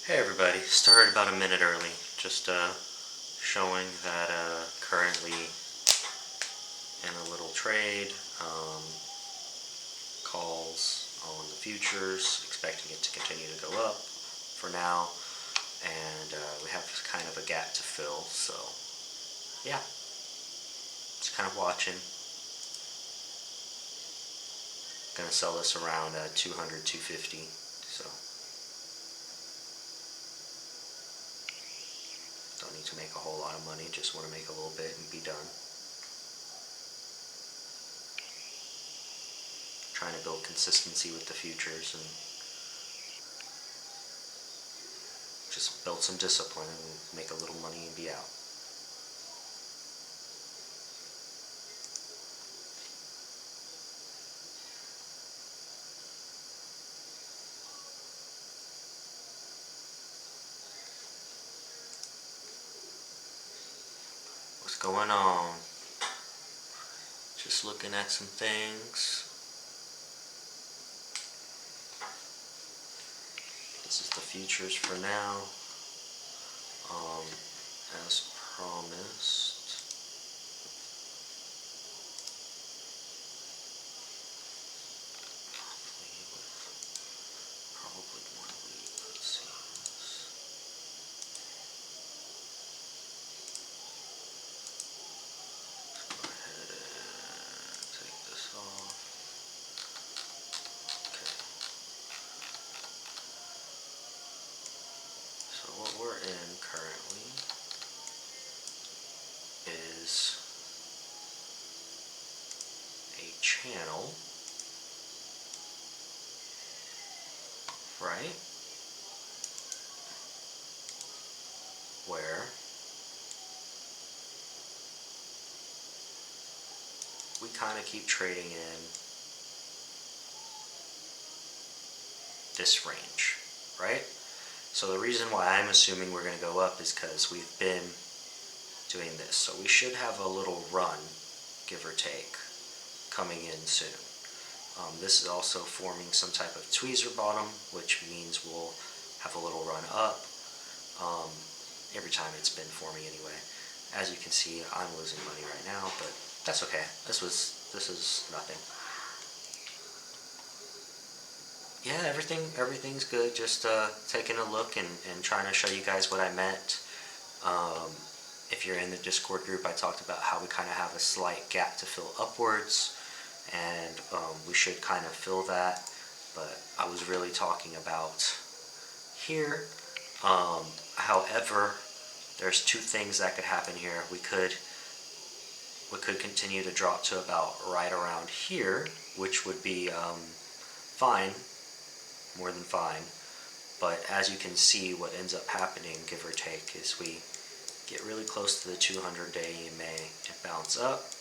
Hey everybody, started about a minute early, just showing that currently in a little trade, calls on the futures, expecting it to continue to go up for now, and we have kind of a gap to fill, so yeah, just kind of watching. Gonna sell this around 200, 250, so don't need to make a whole lot of money, just want to make a little bit and be done. Trying to build consistency with the futures and just build some discipline and make a little money and be out. What's going on? Just looking at some things. This is the futures for now. As promised. Probably 1 week. Let's see this. Let's go ahead and take this off. Okay. So what we're in currently is a channel, right? Where we kind of keep trading in this range, right? So the reason why I'm assuming we're going to go up is because we've been doing this. So we should have a little run, give or take, coming in soon. This is also forming some type of tweezer bottom, which means we'll have a little run up every time it's been forming anyway. As you can see, I'm losing money right now, but that's okay. This is nothing. Yeah, everything's good. Just taking a look and trying to show you guys what I meant. If you're in the Discord group, I talked about how we kind of have a slight gap to fill upwards, and we should kind of fill that. But I was really talking about here. However, there's two things that could happen here. We could continue to drop to about right around here, which would be fine, more than fine. But as you can see, what ends up happening, give or take, is we get really close to the 200-day EMA and bounce up.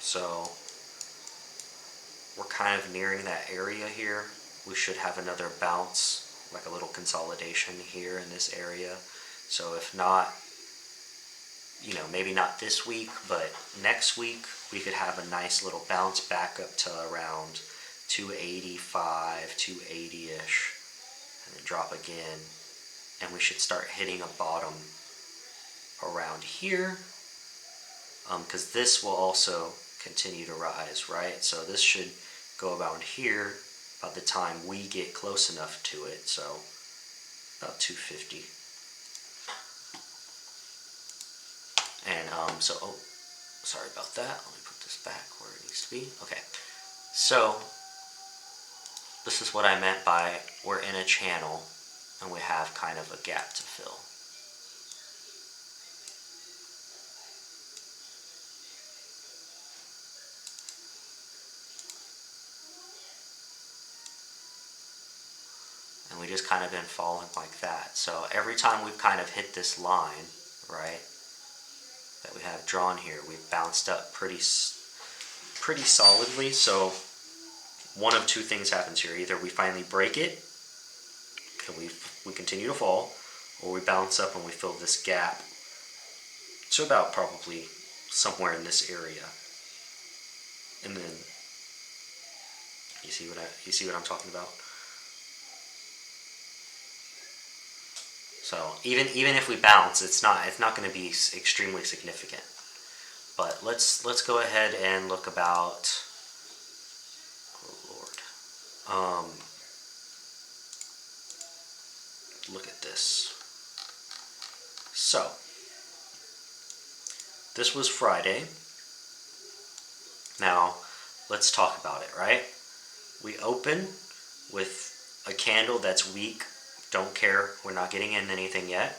So we're kind of nearing that area here. We should have another bounce, like a little consolidation here in this area. So if not, maybe not this week, but next week we could have a nice little bounce back up to around 285, 280-ish, and then drop again. And we should start hitting a bottom around here, because this will also continue to rise, right? So this should go around here by the time we get close enough to it, so about 250. And sorry about that. Let me put this back where it needs to be. Okay, so this is what I meant by we're in a channel and we have kind of a gap to fill. And we just kind of been falling like that. So every time we've kind of hit this line, right, that we have drawn here, we've bounced up pretty solidly. So one of two things happens here. Either we finally break it and we continue to fall, or we bounce up and we fill this gap to about probably somewhere in this area. And then you see what I'm talking about? So even if we bounce, it's not going to be extremely significant. But let's go ahead and look about. Oh Lord, look at this. So this was Friday. Now let's talk about it. Right? We open with a candle that's weak. Don't care. We're not getting in anything yet.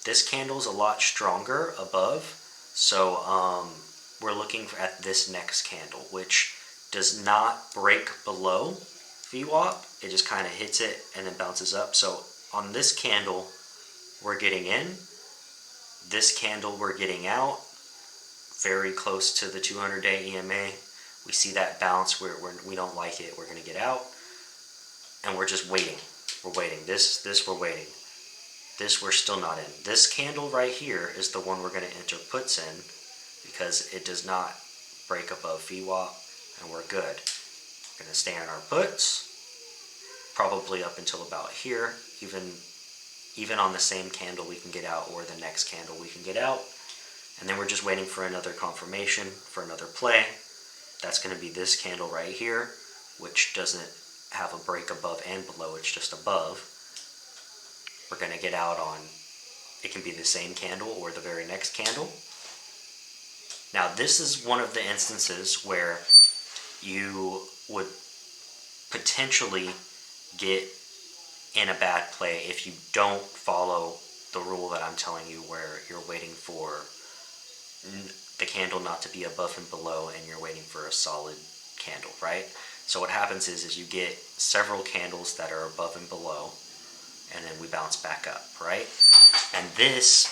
This candle's a lot stronger above. So we're looking at this next candle, which does not break below VWAP. It just kind of hits it and then bounces up. So on this candle, we're getting in. This candle, we're getting out. Very close to the 200-day EMA. We see that bounce. We don't like it. We're going to get out. And we're just waiting. We're waiting. This we're waiting. This we're still not in. This candle right here is the one we're going to enter puts in because it does not break above VWAP, and we're good. We're going to stay on our puts, probably up until about here. Even on the same candle we can get out, or the next candle we can get out. And then we're just waiting for another confirmation, for another play. That's going to be this candle right here, which doesn't have a break above and below, it's just above. We're going to get out on, it can be the same candle or the very next candle. Now this is one of the instances where you would potentially get in a bad play if you don't follow the rule that I'm telling you, where you're waiting for the candle not to be above and below and you're waiting for a solid candle, right? So what happens is you get several candles that are above and below, and then we bounce back up, right? And this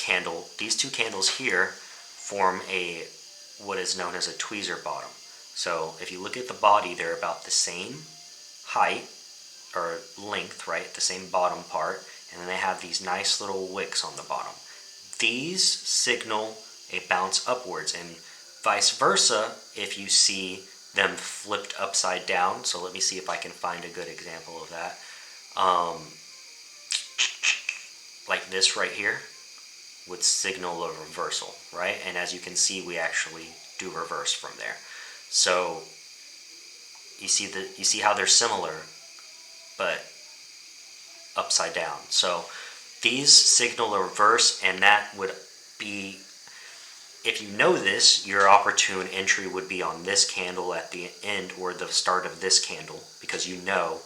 candle, these two candles here, form what is known as a tweezer bottom. So if you look at the body, they're about the same height or length, right? The same bottom part, and then they have these nice little wicks on the bottom. These signal a bounce upwards, and vice versa if you see them flipped upside down. So let me see if I can find a good example of that. Like this right here would signal a reversal, right? And as you can see, we actually do reverse from there. So you see how they're similar, but upside down. So these signal a reverse, and that would be, if you know this, your opportune entry would be on this candle at the end or the start of this candle, because you know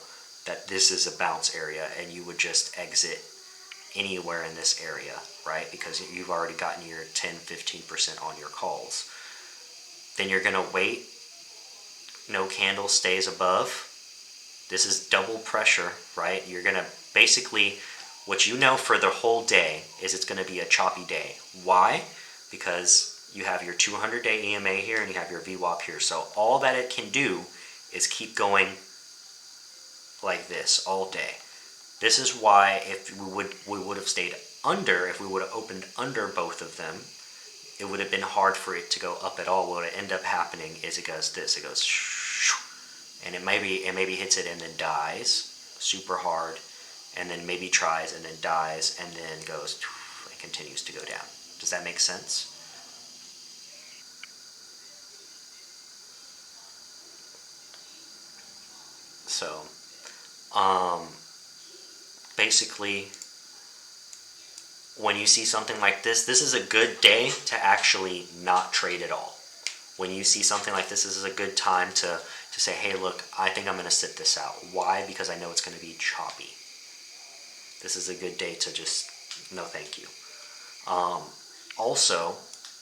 that this is a bounce area, and you would just exit anywhere in this area, right? Because you've already gotten your 10-15% on your calls. Then you're going to wait. No candle stays above. This is double pressure, right? You're going to basically, what you know for the whole day is it's going to be a choppy day. Why? Because you have your 200-day EMA here and you have your VWAP here. So all that it can do is keep going like this all day. This is why if we would have stayed under, if we would have opened under both of them, it would have been hard for it to go up at all. What would end up happening is it goes this, it goes, and it maybe hits it and then dies super hard, and then maybe tries and then dies and then goes and continues to go down. Does that make sense? So, basically, when you see something like this is a good day to actually not trade at all. When you see something like this is a good time to say, hey, look, I think I'm going to sit this out. Why? Because I know it's going to be choppy. This is a good day to just, no thank you. Also,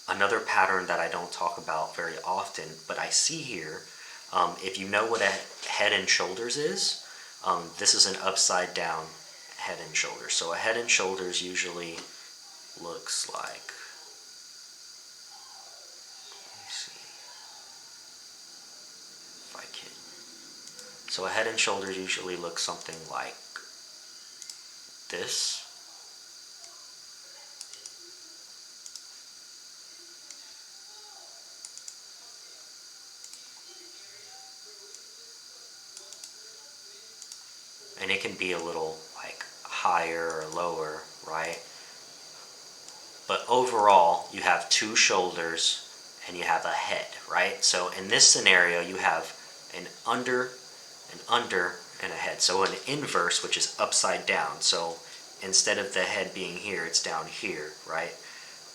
another pattern that I don't talk about very often, but I see here, if you know what a head and shoulders is, this is an upside down head and shoulders. So a head and shoulders usually looks like, let me see if I can. So a head and shoulders usually looks something like this. And it can be a little like higher or lower, right? But overall, you have two shoulders and you have a head, right? So in this scenario, you have an under, and a head. So an inverse, which is upside down. So instead of the head being here, it's down here, right?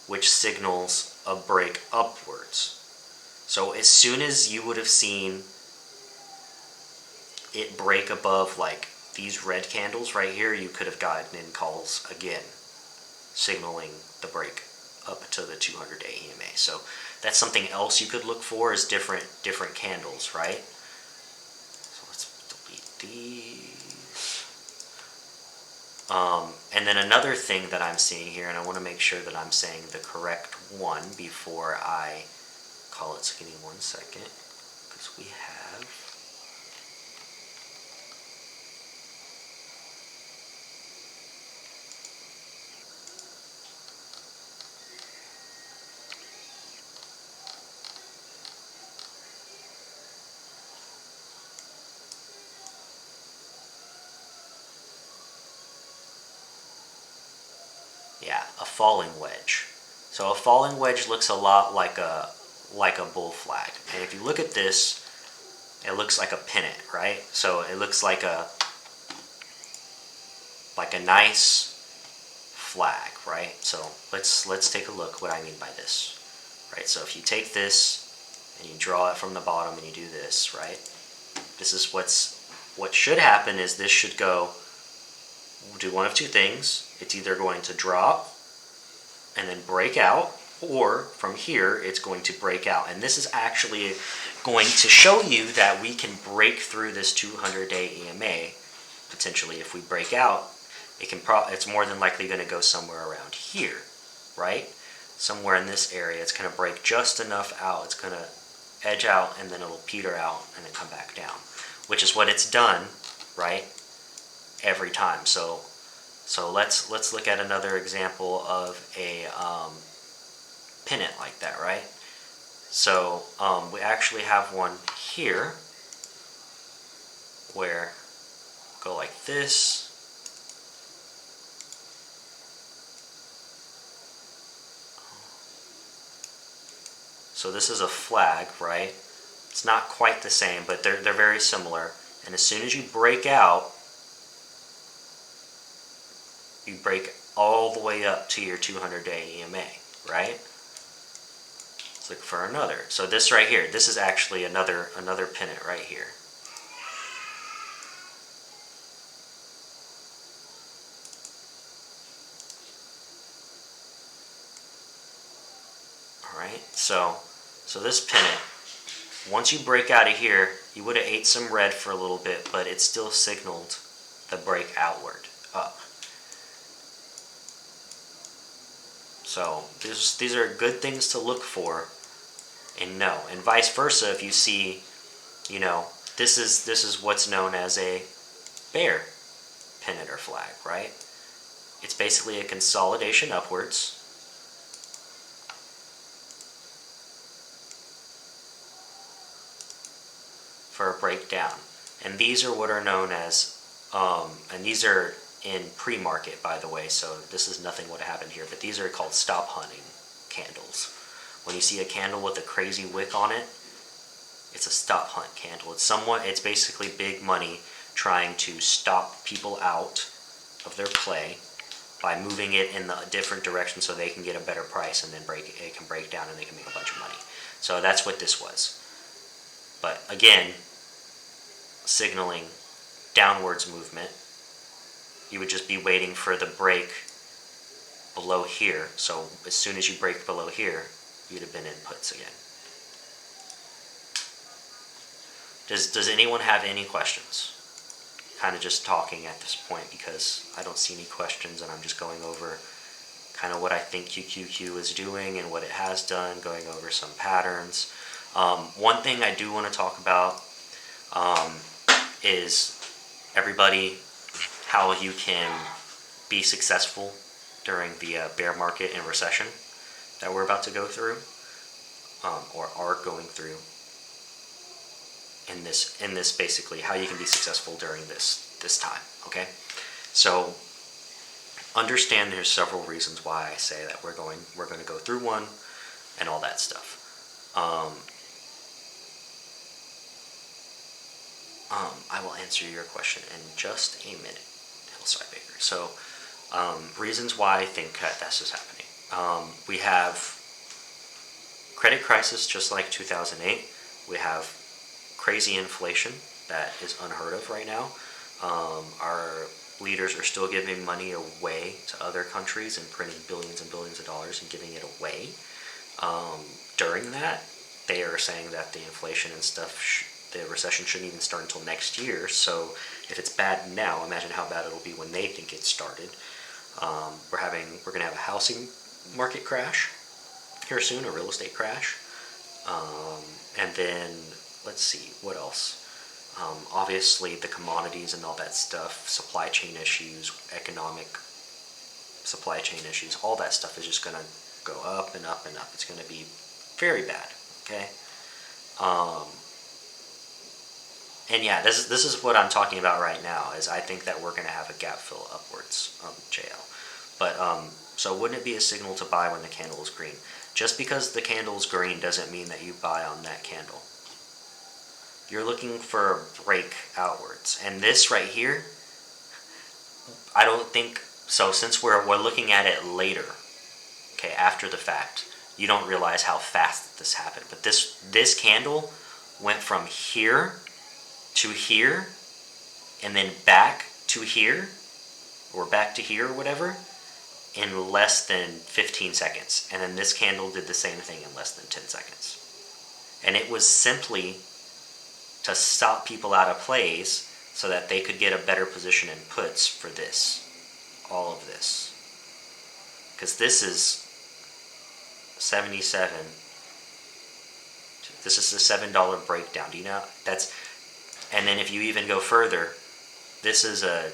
Which signals a break upwards. So as soon as you would have seen it break above like these red candles right here, you could have gotten in calls again, signaling the break up to the 200-day EMA. So that's something else you could look for, is different candles, right? So let's delete these. And then another thing that I'm seeing here, and I want to make sure that I'm saying the correct one before I call it, so give me 1 second, because we have a falling wedge. So a falling wedge looks a lot like a bull flag. And if you look at this, it looks like a pennant, right? So it looks like a nice flag, right? So let's take a look what I mean by this, right? So if you take this and you draw it from the bottom and you do this, right? This is what should happen is this should go, do one of two things. It's either going to drop and then break out, or from here it's going to break out. And this is actually going to show you that we can break through this 200-day EMA potentially. If we break out, it's more than likely going to go somewhere around here, right? Somewhere in this area. It's going to break just enough out. It's going to edge out and then it'll peter out and then come back down, which is what it's done, right? Every time. So let's look at another example of a pennant like that, right? So we actually have one here where go like this. So this is a flag, right? It's not quite the same, but they're very similar. And as soon as you break out, you break all the way up to your 200-day EMA, right? Let's look for another. So this right here, this is actually another pennant right here. All right, so this pennant, once you break out of here, you would have ate some red for a little bit, but it still signaled the break outward, up. So these are good things to look for and know. And vice versa, if you see, this is what's known as a bear pennant or flag, right? It's basically a consolidation upwards. For a breakdown. And these are what are known as, and these are in pre-market, by the way, so this is nothing what happened here, but these are called stop hunting candles. When you see a candle with a crazy wick on it, it's a stop hunt candle. It's basically big money trying to stop people out of their play by moving it in a different direction so they can get a better price, and then it can break down and they can make a bunch of money. So that's what this was. But again, signaling downwards movement, you would just be waiting for the break below here. So as soon as you break below here, you'd have been in puts again. Does anyone have any questions? Kind of just talking at this point because I don't see any questions, and I'm just going over kind of what I think QQQ is doing and what it has done, going over some patterns. One thing I do want to talk about is everybody, how you can be successful during the bear market and recession that we're about to go through, or are going through in this basically, how you can be successful during this time. Okay, so understand there's several reasons why I say that we're going to go through one and all that stuff. I will answer your question in just a minute, Hillside Baker. So, reasons why I think that this is happening. We have credit crisis just like 2008. We have crazy inflation that is unheard of right now. Our leaders are still giving money away to other countries and printing billions and billions of dollars and giving it away. During that, they are saying that the inflation and stuff, the recession shouldn't even start until next year. So if it's bad now, imagine how bad it'll be when they think it started. We're going to have a housing market crash here soon, a real estate crash. And then, let's see, what else? Obviously, the commodities and all that stuff, supply chain issues, economic supply chain issues, all that stuff is just going to go up and up and up. It's going to be very bad, okay? And yeah, this is what I'm talking about right now, is I think that we're going to have a gap fill upwards, JL. But, so wouldn't it be a signal to buy when the candle is green? Just because the candle is green doesn't mean that you buy on that candle. You're looking for a break outwards. And this right here, I don't think, so since we're looking at it later, okay, after the fact, you don't realize how fast this happened. But this candle went from here to here, and then back to here, or back to here, or whatever, in less than 15 seconds. And then this candle did the same thing in less than 10 seconds. And it was simply to stop people out of plays so that they could get a better position in puts for this, all of this. Because this is 77. This is a $7 breakdown. Do you know? And then if you even go further, this is a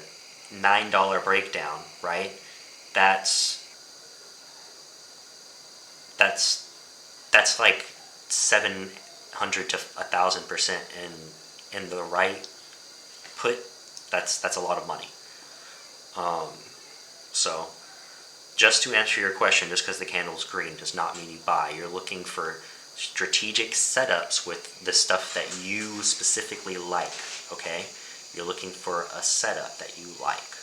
$9 breakdown, right? That's like 700 to 1,000% in the right put. That's a lot of money. So just to answer your question, just because the candle's green does not mean you buy. You're looking for strategic setups with the stuff that you specifically like, okay? You're looking for a setup that you like,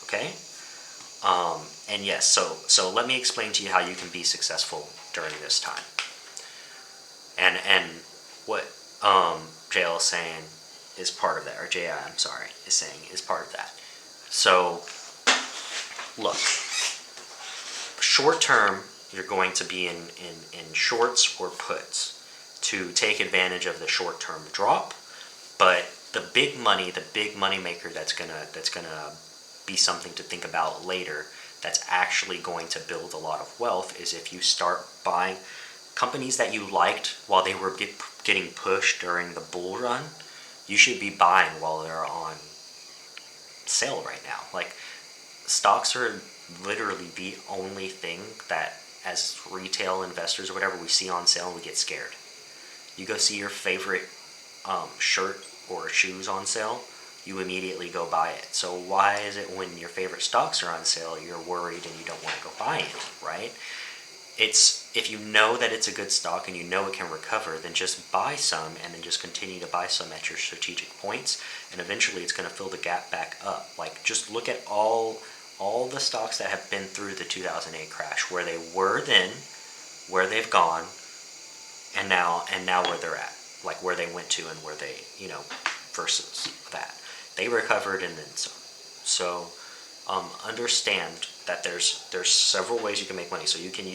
okay? And yes, so let me explain to you how you can be successful during this time. And what JL is saying is part of that, or JI, I'm sorry, is saying is part of that. So, look, short term, you're going to be in shorts or puts to take advantage of the short term drop, but the big money maker that's gonna be something to think about later, that's actually going to build a lot of wealth, is if you start buying companies that you liked while they were getting pushed during the bull run. You should be buying while they're on sale right now. Like, stocks are literally the only thing that, as retail investors or whatever, we see on sale and we get scared. You go see your favorite shirt or shoes on sale, you immediately go buy it. So why is it when your favorite stocks are on sale, you're worried and you don't want to go buy any, right? It's, if you know that it's a good stock and you know it can recover, then just buy some and then just continue to buy some at your strategic points, and eventually it's going to fill the gap back up. Like, just look at all the stocks that have been through the 2008 crash, where they were then, where they've gone, and now where they're at, like where they went to and where they, versus that. They recovered and then some. So understand that there's several ways you can make money. So you can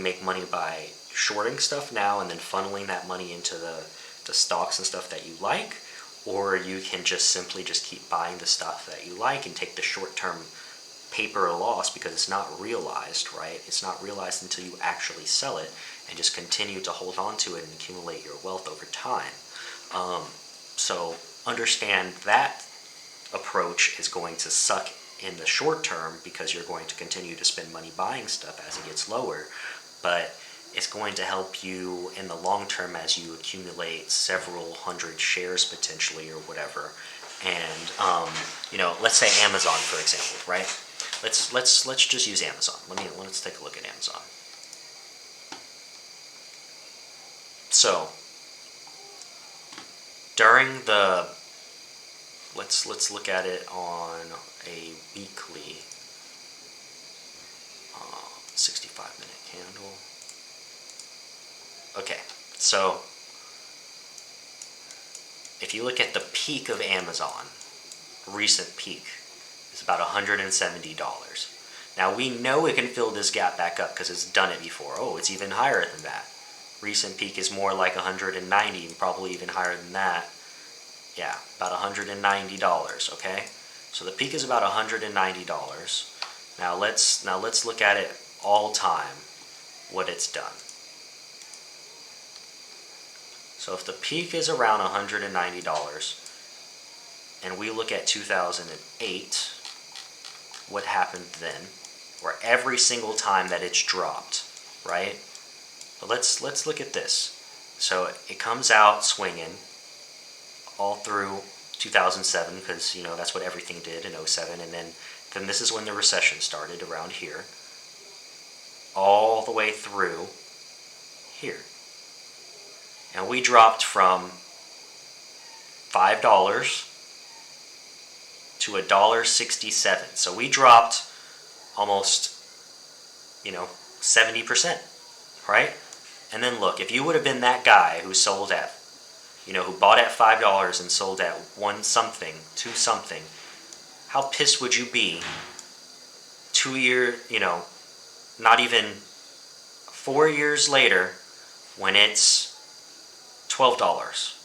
make money by shorting stuff now and then funneling that money into the stocks and stuff that you like, or you can just simply keep buying the stuff that you like and take the short-term paper loss because it's not realized, right? It's not realized until you actually sell it, and just continue to hold on to it and accumulate your wealth over time. So understand that approach is going to suck in the short term because you're going to continue to spend money buying stuff as it gets lower, but it's going to help you in the long term as you accumulate several hundred shares potentially or whatever. And let's say Amazon, for example, right? let's just use Amazon. Let's take a look at Amazon. So during the let's look at it on a weekly 65-minute candle. Okay, so if you look at the peak of Amazon, recent peak is about $170. Now we know it can fill this gap back up because it's done it before. Oh, it's even higher than that. Recent peak is more like 190, and probably even higher than that. Yeah, about $190, okay? So the peak is about $190. Now let's look at it all time, what it's done. So if the peak is around $190, and we look at 2008, what happened then, or every single time that it's dropped, right? But let's look at this. So it comes out swinging all through 2007, because that's what everything did in 07, and then this is when the recession started around here, all the way through here. And we dropped from $5 to $1.67. So we dropped almost 70%, right? And then look, if you would have been that guy who sold at who bought at $5 and sold at $1 something, $2 something, how pissed would you be 2 years, not even 4 years later, when it's $12,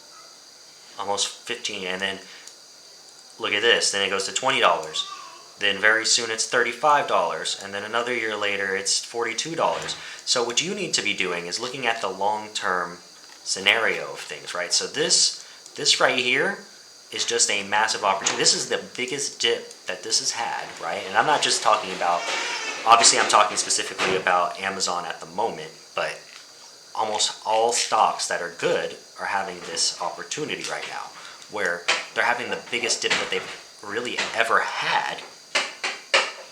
almost 15, and then look at this, then it goes to $20, then very soon it's $35, and then another year later it's $42. So what you need to be doing is looking at the long-term scenario of things, right? So this right here is just a massive opportunity. This is the biggest dip that this has had, right? And I'm not just talking about, obviously I'm talking specifically about Amazon at the moment, but almost all stocks that are good are having this opportunity right now, where they're having the biggest dip that they've really ever had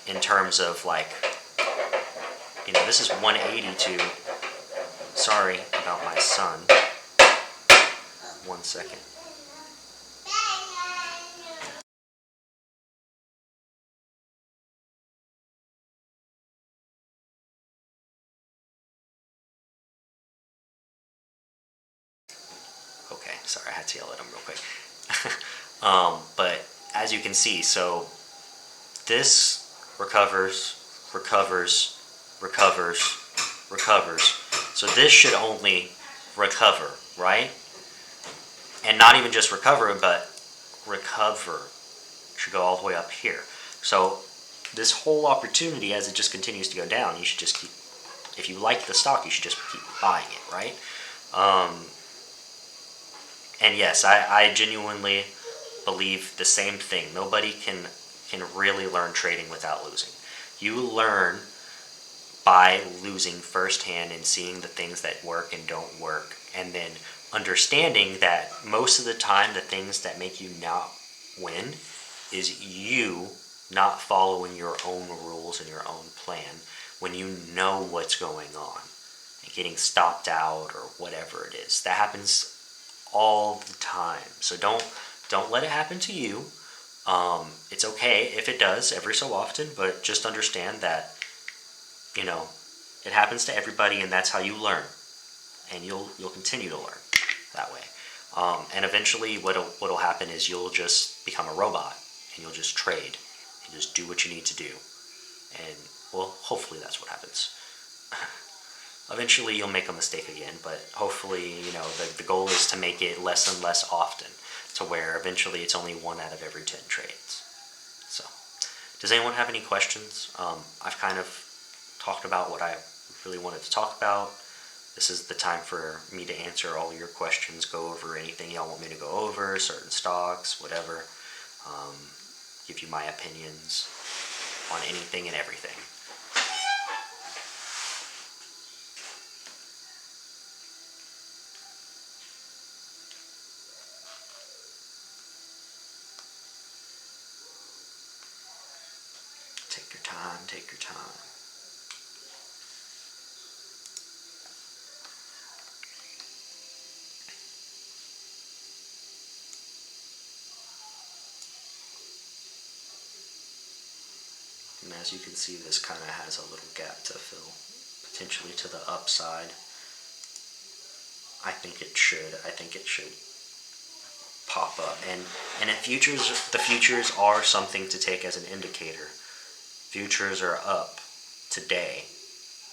in terms of this is 180 to, sorry about my son, 1 second. Okay, sorry, I had to yell at him real quick. But as you can see, so this recovers. So this should only recover, right? And not even just recover, but recover. Should go all the way up here. So this whole opportunity, as it just continues to go down, you should just keep, if you like the stock, you should just keep buying it, right? And yes, I genuinely believe the same thing. Nobody can really learn trading without losing. You learn by losing firsthand and seeing the things that work and don't work, and then understanding that most of the time the things that make you not win is you not following your own rules and your own plan when you know what's going on and getting stopped out or whatever it is. That happens all the time. So don't let it happen to you. It's okay if it does every so often, but just understand that it happens to everybody, and that's how you learn, and you'll continue to learn that way. And eventually, what'll happen is you'll just become a robot, and you'll just trade, and just do what you need to do, and well, hopefully that's what happens. Eventually, you'll make a mistake again, but hopefully, the goal is to make it less and less often, to where eventually it's only 1 out of every 10 trades. So, does anyone have any questions? I've kind of talked about what I really wanted to talk about. This is the time for me to answer all your questions, go over anything y'all want me to go over, certain stocks, whatever. Give you my opinions on anything and everything. Take your time, take your time. And as you can see, this kind of has a little gap to fill, potentially to the upside. I think it should pop up. And if the futures are something to take as an indicator. Futures are up today,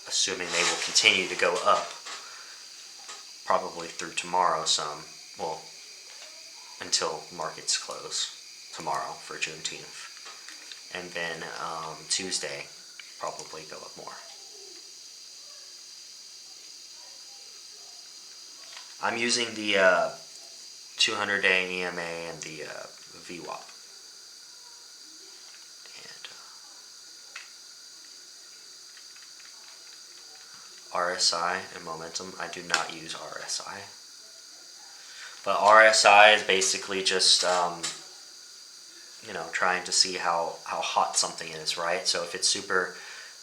assuming they will continue to go up, probably through tomorrow some, well, until markets close tomorrow for Juneteenth. And then Tuesday, probably go up more. I'm using the 200-day EMA and the VWAP. And RSI and momentum, I do not use RSI. But RSI is basically just, trying to see how hot something is, right? So if it's super,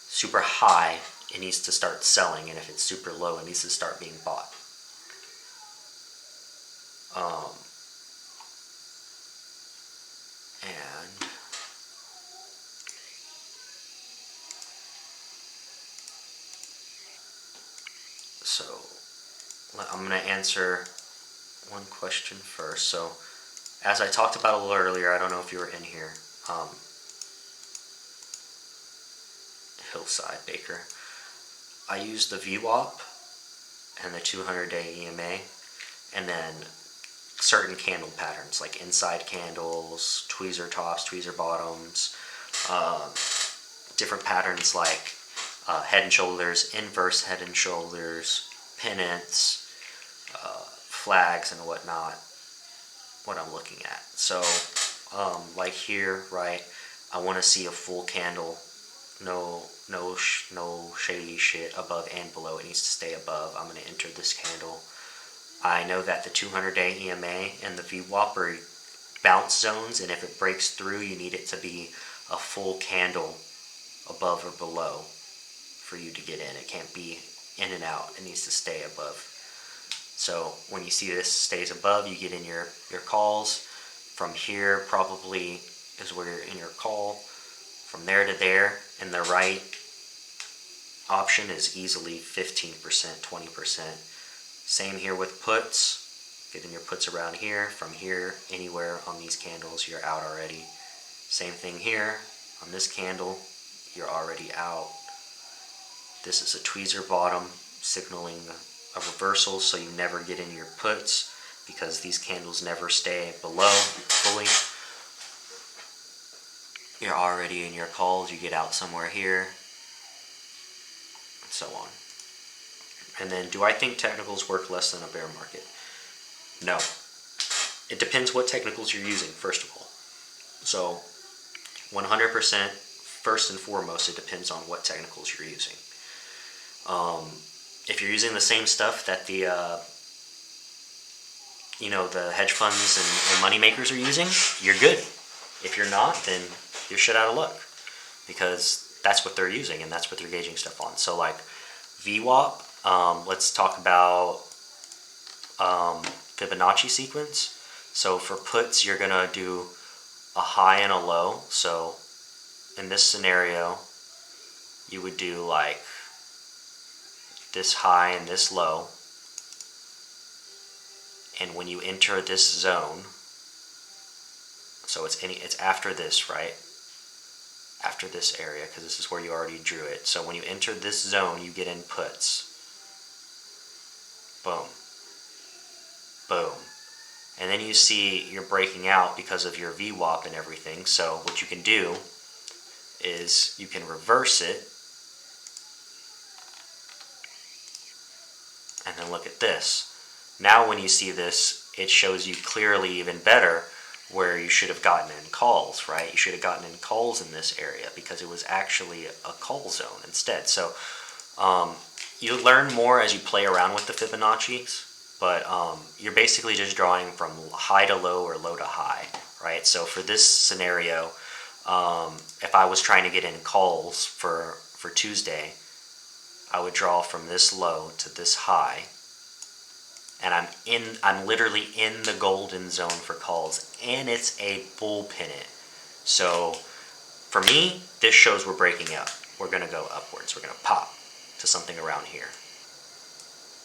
super high, it needs to start selling. And if it's super low, it needs to start being bought. And so I'm going to answer one question first. So as I talked about a little earlier, I don't know if you were in here, Hillside Baker, I use the VWAP and the 200-day EMA, and then certain candle patterns like inside candles, tweezer tops, tweezer bottoms, different patterns like head and shoulders, inverse head and shoulders, pennants, flags and whatnot, what I'm looking at. So like here, right, I want to see a full candle, no shady shit above and below. It needs to stay above. I'm going to enter this candle. I know that the 200-day EMA and the VWAP are bounce zones, and if it breaks through, you need it to be a full candle above or below for you to get in. It can't be in and out. It needs to stay above. So when you see this stays above, you get in your calls. From here probably is where you're in your call. From there to there, and the right option is easily 15%, 20%. Same here with puts. Get in your puts around here. From here, anywhere on these candles, you're out already. Same thing here. On this candle, you're already out. This is a tweezer bottom, signaling a reversal, so you never get in your puts because these candles never stay below fully. You're already in your calls. You get out somewhere here, and so on. And then, do I think technicals work less than a bear market? No. It depends what technicals you're using, first of all. So, 100%, first and foremost, it depends on what technicals you're using. If you're using the same stuff that the hedge funds and money makers are using, you're good. If you're not, then you're shit out of luck, because that's what they're using and that's what they're gauging stuff on. So like VWAP, let's talk about Fibonacci sequence. So for puts, you're gonna do a high and a low. So in this scenario, you would do like this high and this low. And when you enter this zone, so it's after this, right? After this area, because this is where you already drew it. So when you enter this zone, you get in puts. Boom. Boom. And then you see you're breaking out because of your VWAP and everything. So what you can do is you can reverse it. And then look at this. Now when you see this, it shows you clearly even better where you should have gotten in calls, right? You should have gotten in calls in this area because it was actually a call zone instead. So you learn more as you play around with the Fibonacci's, but you're basically just drawing from high to low or low to high, right? So for this scenario, If I was trying to get in calls for Tuesday, I would draw from this low to this high, and I'm literally in the golden zone for calls, and it's a bull pennant. So for me, this shows we're breaking out. We're going to go upwards. We're going to pop to something around here.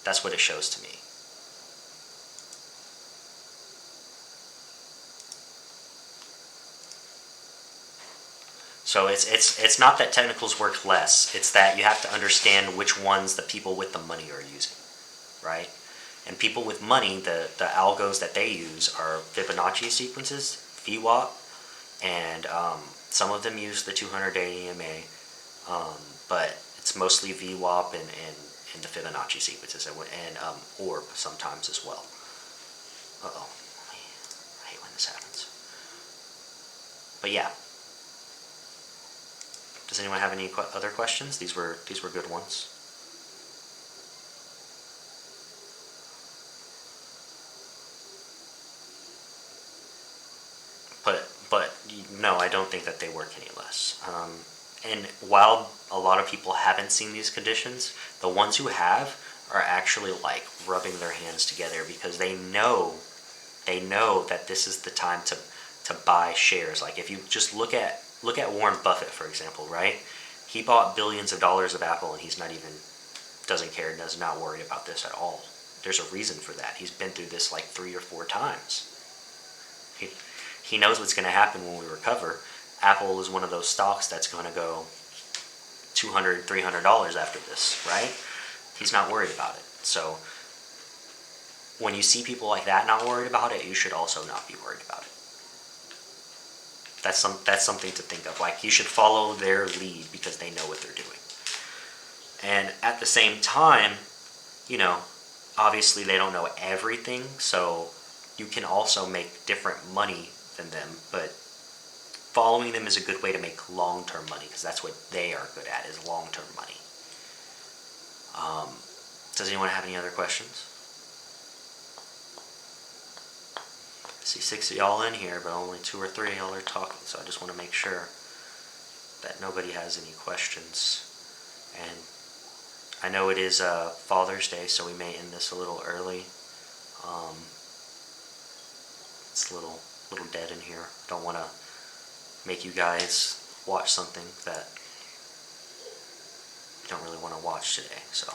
That's what it shows to me. So it's not that technicals work less. It's that you have to understand which ones the people with the money are using, right? And people with money, the algos that they use are Fibonacci sequences, VWAP, and some of them use the 200-day EMA, but it's mostly VWAP and the Fibonacci sequences, and orb sometimes as well. Uh-oh. I hate when this happens. But yeah. Does anyone have any other questions? These were good ones. But no, I don't think that they work any less. And while a lot of people haven't seen these conditions, the ones who have are actually like rubbing their hands together because they know that this is the time to buy shares. Like if you just look at Warren Buffett, for example, right? He bought billions of dollars of Apple, and he's doesn't care, does not worry about this at all. There's a reason for that. He's been through this like 3 or 4 times. He knows what's going to happen when we recover. Apple is one of those stocks that's going to go $200, $300 after this, right? He's not worried about it. So when you see people like that not worried about it, you should also not be worried about it. That's something to think of. Like, you should follow their lead because they know what they're doing. And at the same time, obviously they don't know everything, so you can also make different money than them, but following them is a good way to make long-term money because that's what they are good at, is long-term money. Does anyone have any other questions? I see 6 of y'all in here, but only 2 or 3 of y'all are talking, so I just want to make sure that nobody has any questions. And I know it is Father's Day, so we may end this a little early. It's a little dead in here. Don't want to make you guys watch something that you don't really want to watch today. So,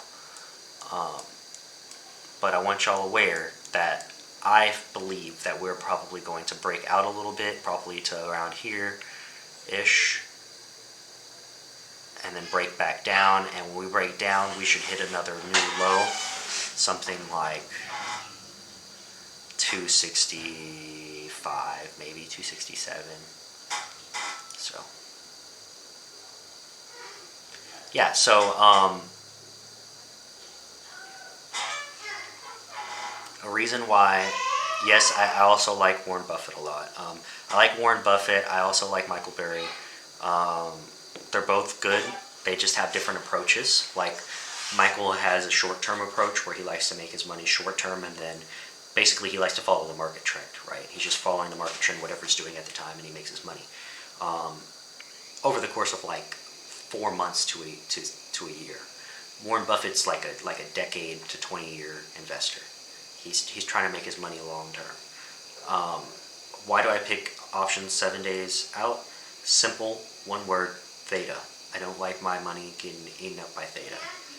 but I want y'all aware that I believe that we're probably going to break out a little bit, probably to around here-ish, and then break back down. And when we break down, we should hit another new low, something like 265, maybe 267. So yeah, so a reason why, yes, I also like Warren Buffett a lot. I like Warren Buffett. I also like Michael Burry. They're both good. They just have different approaches. Like, Michael has a short-term approach where he likes to make his money short-term, and then basically he likes to follow the market trend, right? He's just following the market trend, whatever it's doing at the time, and he makes his money over the course of like 4 months to a year. Warren Buffett's like a decade to 20-year investor. He's trying to make his money long term. Why do I pick options 7 days out? Simple, one word: theta. I don't like my money getting eaten up by theta.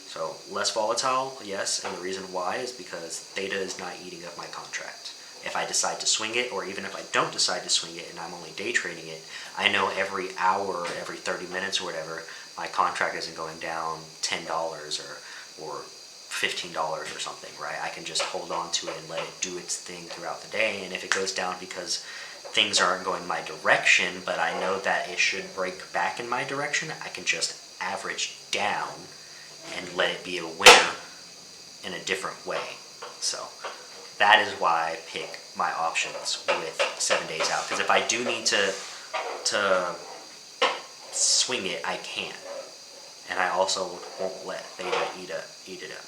So less volatile, yes, and the reason why is because theta is not eating up my contract. If I decide to swing it, or even if I don't decide to swing it and I'm only day trading it, I know every hour or every 30 minutes or whatever, my contract isn't going down $10 or $15 or something, right? I can just hold on to it and let it do its thing throughout the day. And if it goes down because things aren't going my direction, but I know that it should break back in my direction, I can just average down and let it be a winner in a different way. So that is why I pick my options with 7 days out. Because if I do need to swing it, I can. And I also won't let theta eat it up.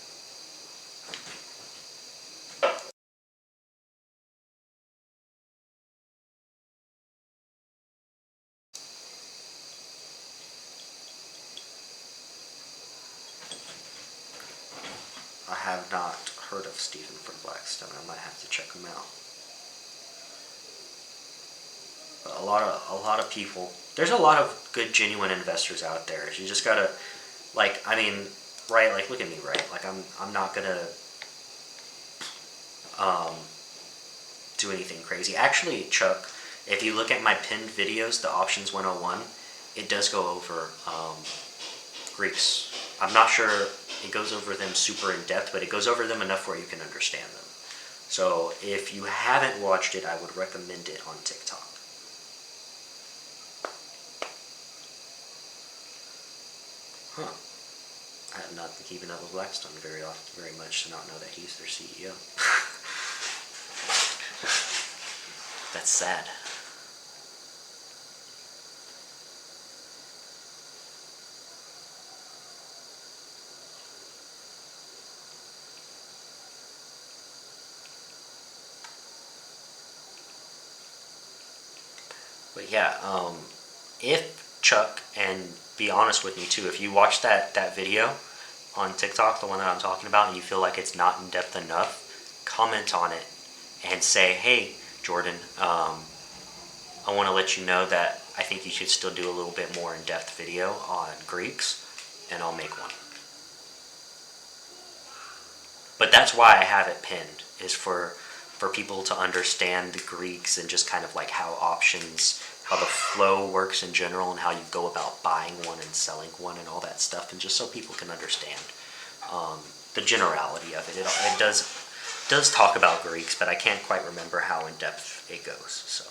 Stephen from Blackstone. I might have to check him out. But a lot of people. There's a lot of good, genuine investors out there. You just gotta, like, I mean, right? Like, look at me, right? Like, I'm not gonna do anything crazy. Actually, Chuck, if you look at my pinned videos, the Options 101, it does go over Greeks. I'm not sure it goes over them super in depth, but it goes over them enough where you can understand them. So if you haven't watched it, I would recommend it on TikTok. Huh. I have not been keeping up with Blackstone very much to not know that he's their CEO. That's sad. But yeah, if Chuck, and be honest with me too, if you watch that video on TikTok, the one that I'm talking about, and you feel like it's not in depth enough, comment on it and say, hey, Jordan, I want to let you know that I think you should still do a little bit more in-depth video on Greeks, and I'll make one. But that's why I have it pinned, is for people to understand the Greeks and just kind of like how options, how the flow works in general, and how you go about buying one and selling one and all that stuff, and just so people can understand the generality of it. It does talk about Greeks, but I can't quite remember how in depth it goes. So.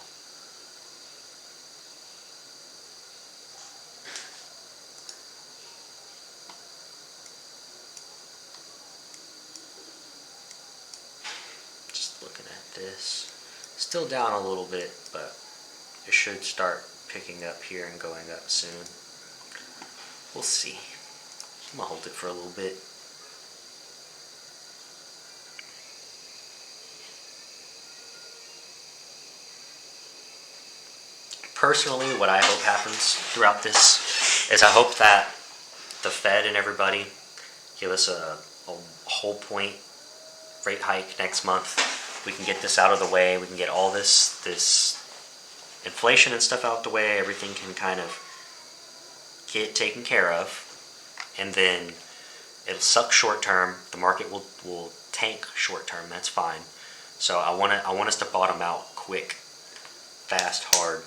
Just looking at this, still down a little bit, but it should start picking up here and going up soon. We'll see. I'm gonna hold it for a little bit. Personally, what I hope happens throughout this is I hope that the Fed and everybody give us a whole point rate hike next month. We can get this out of the way. We can get all this inflation and stuff out the way. Everything can kind of get taken care of, and then it'll suck short term. The market will tank short term. That's fine. So I want us to bottom out quick, fast, hard,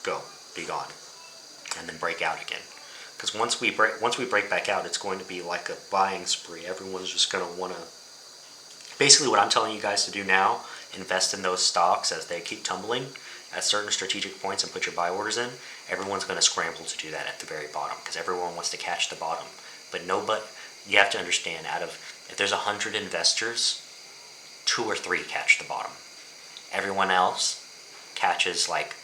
go, be gone, and then break out again. Because once we break back out, it's going to be like a buying spree. Everyone's just going to want to. Basically, what I'm telling you guys to do now: invest in those stocks as they keep tumbling at certain strategic points and put your buy orders in. Everyone's going to scramble to do that at the very bottom because everyone wants to catch the bottom. But you have to understand, if there's 100 investors, 2 or 3 catch the bottom. Everyone else catches like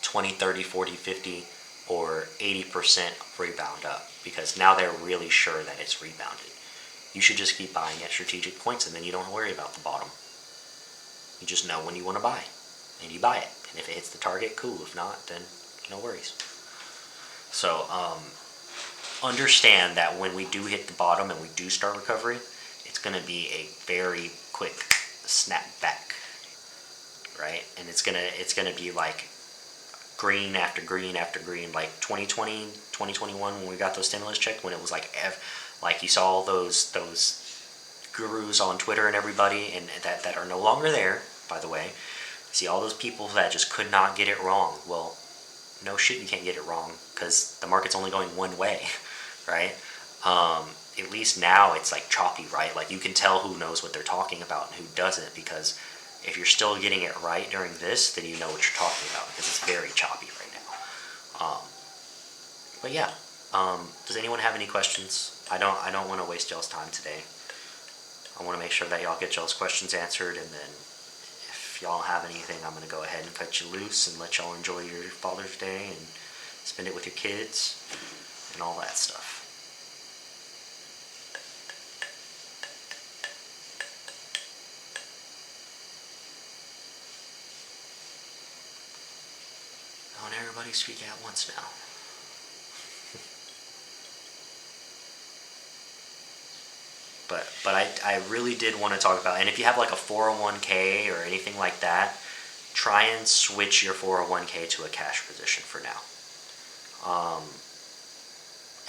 20, 30, 40, 50, or 80% rebound up because now they're really sure that it's rebounded. You should just keep buying at strategic points, and then you don't worry about the bottom. You just know when you want to buy, and you buy it. And if it hits the target, cool. If not, then no worries. So understand that when we do hit the bottom and we do start recovery, it's going to be a very quick snap back, right? And it's gonna be like green after green after green, like 2020, 2021 when we got those stimulus checks, when it was like you saw all those gurus on Twitter and everybody, and that are no longer there, by the way. See all those people that just could not get it wrong. Well, no shit, you can't get it wrong because the market's only going one way, right? At least now it's like choppy, right? Like you can tell who knows what they're talking about and who doesn't, because if you're still getting it right during this, then you know what you're talking about because it's very choppy right now. But yeah, does anyone have any questions? I don't want to waste y'all's time today. I want to make sure that y'all get y'all's questions answered, and then if y'all have anything, I'm going to go ahead and cut you loose and let y'all enjoy your Father's Day and spend it with your kids and all that stuff. I want everybody to speak at once now. But I really did want to talk about, and if you have like a 401k or anything like that, try and switch your 401k to a cash position for now.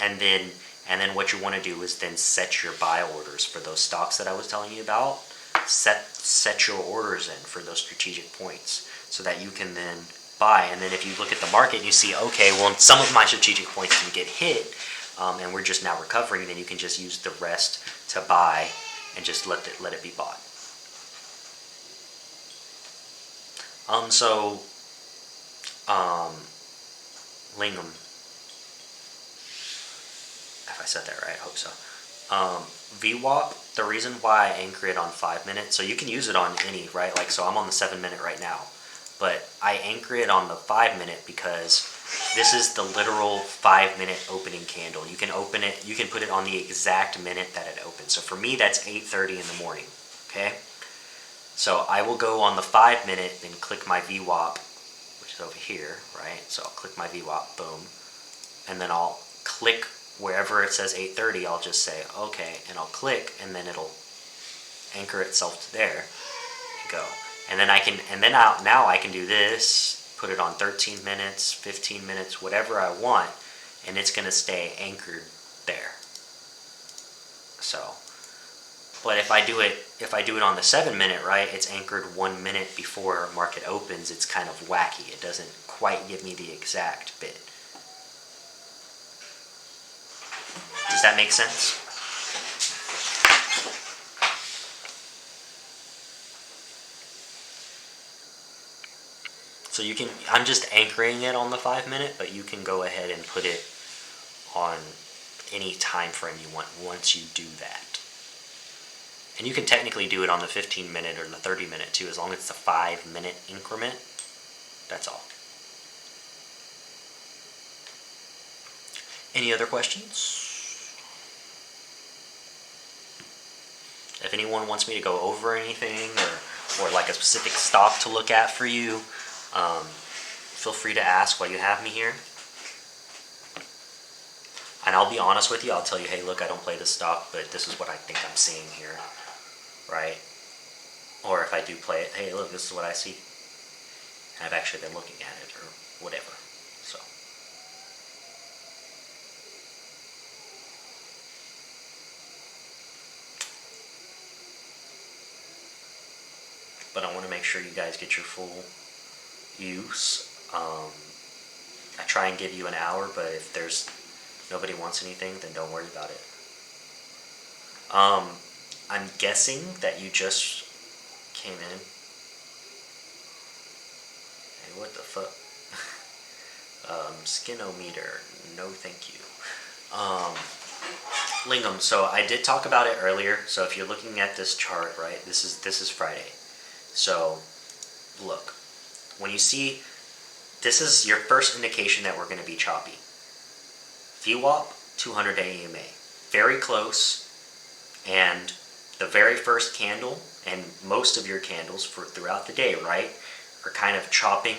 And then what you want to do is then set your buy orders for those stocks that I was telling you about. Set your orders in for those strategic points so that you can then buy. And then if you look at the market and you see, okay, well, some of my strategic points didn't get hit, and we're just now recovering, then you can just use the rest to buy and just let it be bought. Lingham, if I said that right, I hope so. VWAP, the reason why I anchor it on 5 minutes, so you can use it on any, right? Like, so I'm on the 7 minute right now, but I anchor it on the 5 minute because this is the literal 5 minute opening candle. You can open it, you can put it on the exact minute that it opens. So for me, that's 8:30 in the morning, okay? So I will go on the 5 minute and click my VWAP, which is over here, right? So I'll click my VWAP, boom, and then I'll click wherever it says 8:30, I'll just say okay, and I'll click, and then it'll anchor itself to there and go. And then now I can do this, put it on 13 minutes, 15 minutes, whatever I want, and it's going to stay anchored there. So, but if I do it on the 7 minute, right, it's anchored 1 minute before market opens. It's kind of wacky. It doesn't quite give me the exact bit. Does that make sense? So you can, I'm just anchoring it on the 5 minute, but you can go ahead and put it on any time frame you want once you do that. And you can technically do it on the 15 minute or the 30 minute too, as long as it's a 5 minute increment. That's all. Any other questions? If anyone wants me to go over anything or like a specific stock to look at for you, feel free to ask while you have me here. And I'll be honest with you, I'll tell you, hey, look, I don't play this stock, but this is what I think I'm seeing here, right? Or if I do play it, hey, look, this is what I see. And I've actually been looking at it or whatever, so. But I want to make sure you guys get your full use. I try and give you an hour, but if nobody wants anything, then don't worry about it. I'm guessing that you just came in. Hey, what the fuck? Skinometer, no thank you. Lingham, so I did talk about it earlier. So if you're looking at this chart, right, this is Friday. So look, when you see, this is your first indication that we're going to be choppy. VWAP, 200-day EMA, very close, and the very first candle, and most of your candles throughout the day, right, are kind of chopping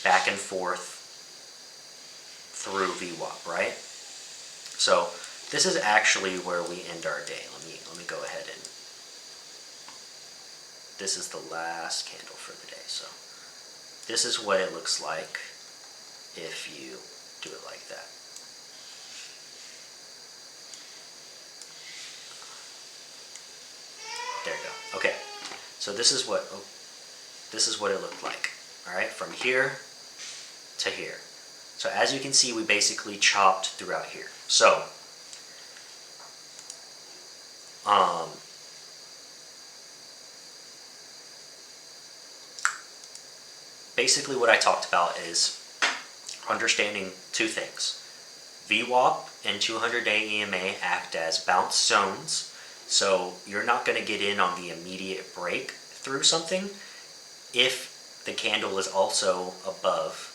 back and forth through VWAP, right? So this is actually where we end our day. Let me go ahead and, this is the last candle for the day. So this is what it looks like if you do it like that. There you go. Okay. So this is what it looked like. All right, from here to here. So as you can see, we basically chopped throughout here. So basically what I talked about is understanding two things. VWAP and 200-day EMA act as bounce zones, so you're not going to get in on the immediate break through something if the candle is also above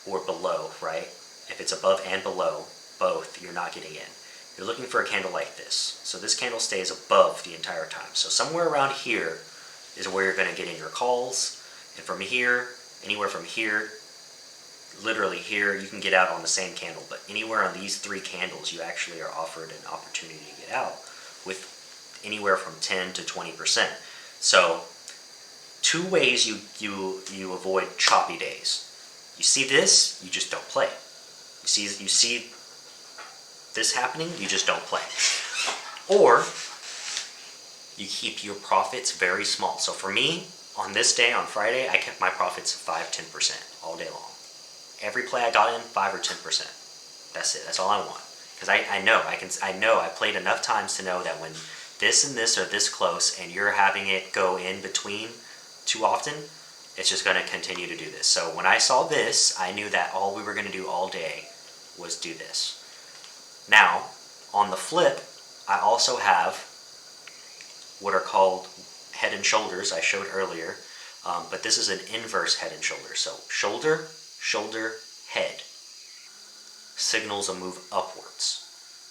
or below, right? If it's above and below, both, you're not getting in. You're looking for a candle like this. So this candle stays above the entire time. So somewhere around here is where you're going to get in your calls, and from here, anywhere from here, literally here, you can get out on the same candle, but anywhere on these three candles, you actually are offered an opportunity to get out with anywhere from 10 to 20%. So 2 ways you avoid choppy days. You see this, you just don't play. You see this happening, you just don't play. Or you keep your profits very small. So for me, on this day, on Friday, I kept my profits 5-10% all day long. Every play I got in, 5 or 10%. That's it. That's all I want. Because I know I played enough times to know that when this and this are this close and you're having it go in between too often, it's just going to continue to do this. So when I saw this, I knew that all we were going to do all day was do this. Now, on the flip, I also have what are called head and shoulders I showed earlier, but this is an inverse head and shoulder. So shoulder, shoulder, head signals a move upwards.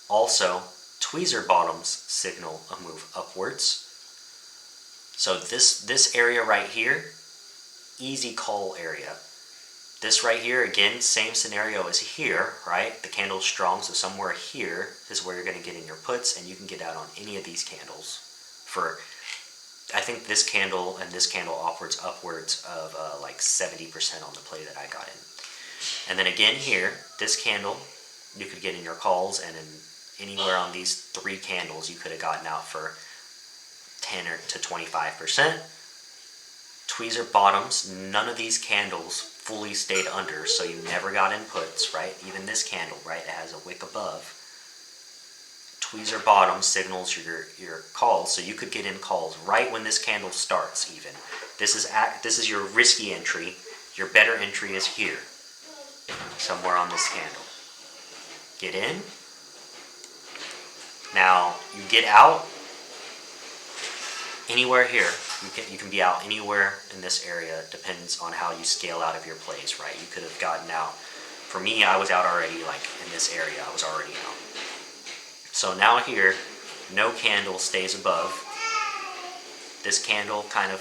Also, tweezer bottoms signal a move upwards. So this area right here, easy call area. This right here, again, same scenario as here, right? The candle's strong, so somewhere here is where you're going to get in your puts, and you can get out on any of these candles for, I think this candle and this candle upwards of like 70% on the play that I got in. And then again here, this candle, you could get in your calls, and in anywhere on these 3 candles, you could have gotten out for 10 to 25%. Tweezer bottoms, none of these candles fully stayed under, so you never got inputs, right? Even this candle, right, it has a wick above. Tweezer bottom signals your calls, so you could get in calls right when this candle starts even. This is your risky entry. Your better entry is here, somewhere on this candle. Get in. Now, you get out anywhere here. You can be out anywhere in this area. It depends on how you scale out of your plays, right? You could have gotten out. For me, I was out already, like in this area, I was already out. So now here, no candle stays above. This candle kind of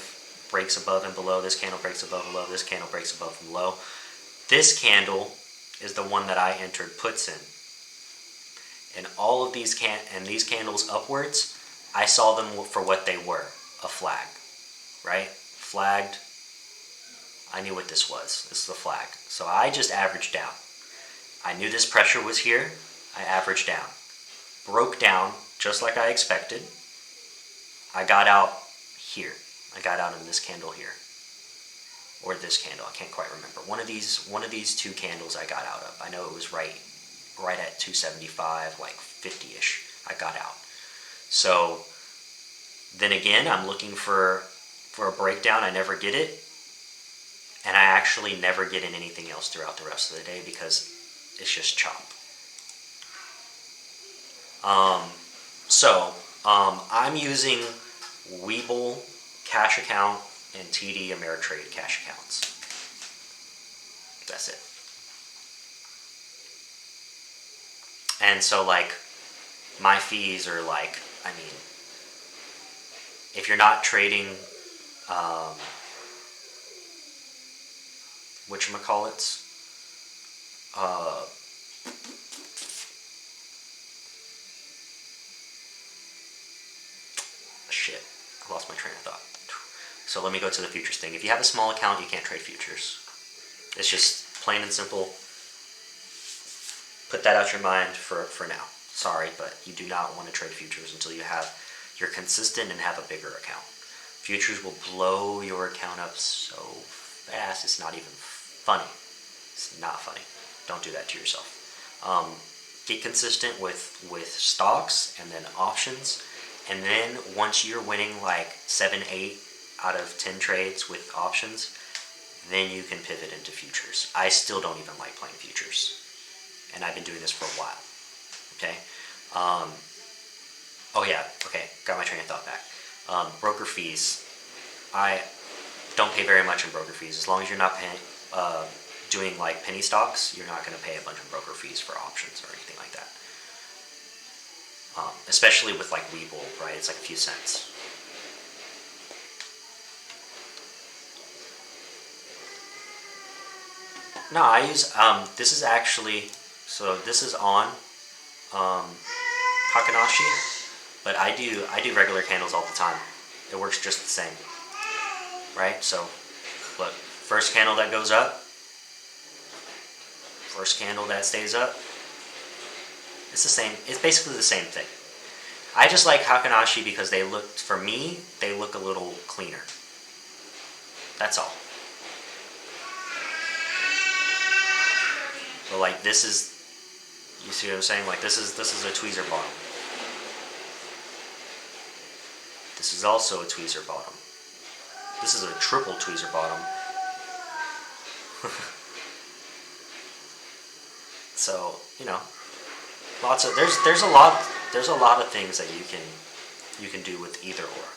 breaks above and below. This candle breaks above and below. This candle breaks above and below. This candle is the one that I entered puts in. And all of these these candles upwards, I saw them for what they were, a flag, right? Flagged. I knew what this was. This is a flag. So I just averaged down. I knew this pressure was here. I averaged down. Broke down just like I expected. I got out here. I got out in this candle here. Or this candle, I can't quite remember. One of these 2 candles I got out of. I know it was right at 275, like 50-ish. I got out. So then again, I'm looking for a breakdown. I never get it. And I actually never get in anything else throughout the rest of the day because it's just chop. I'm using Webull cash account and TD Ameritrade cash accounts. That's it. And so like my fees are like, I mean, if you're not trading whatchamacallits, shit, I lost my train of thought. So let me go to the futures thing. If you have a small account, you can't trade futures. It's just plain and simple. Put that out your mind for now. Sorry, but you do not want to trade futures until you're consistent and have a bigger account. Futures will blow your account up so fast, it's not even funny. It's not funny. Don't do that to yourself. Get consistent with stocks and then options. And then once you're winning like 7, 8 out of 10 trades with options, then you can pivot into futures. I still don't even like playing futures. And I've been doing this for a while. Okay? Got my train of thought back. Broker fees. I don't pay very much in broker fees. As long as you're not doing like penny stocks, you're not going to pay a bunch of broker fees for options or anything like that. Especially with like Webull, right? It's like a few cents. No, I use, this is actually, so this is on Hakanashi. But I do regular candles all the time. It works just the same, right? So, look, first candle that goes up, first candle that stays up. It's the same. It's basically the same thing. I just like Hakanashi because they look, for me, they look a little cleaner. That's all. But like this is, you see what I'm saying? Like this is a tweezer bottom. This is also a tweezer bottom. This is a triple tweezer bottom. So, you know, lots of there's a lot of things that you can do with either or.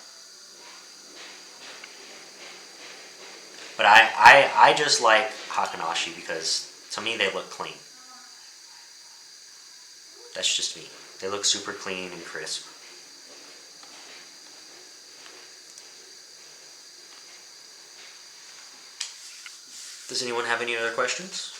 But I just like Hakanashi because to me they look clean. That's just me. They look super clean and crisp. Does anyone have any other questions?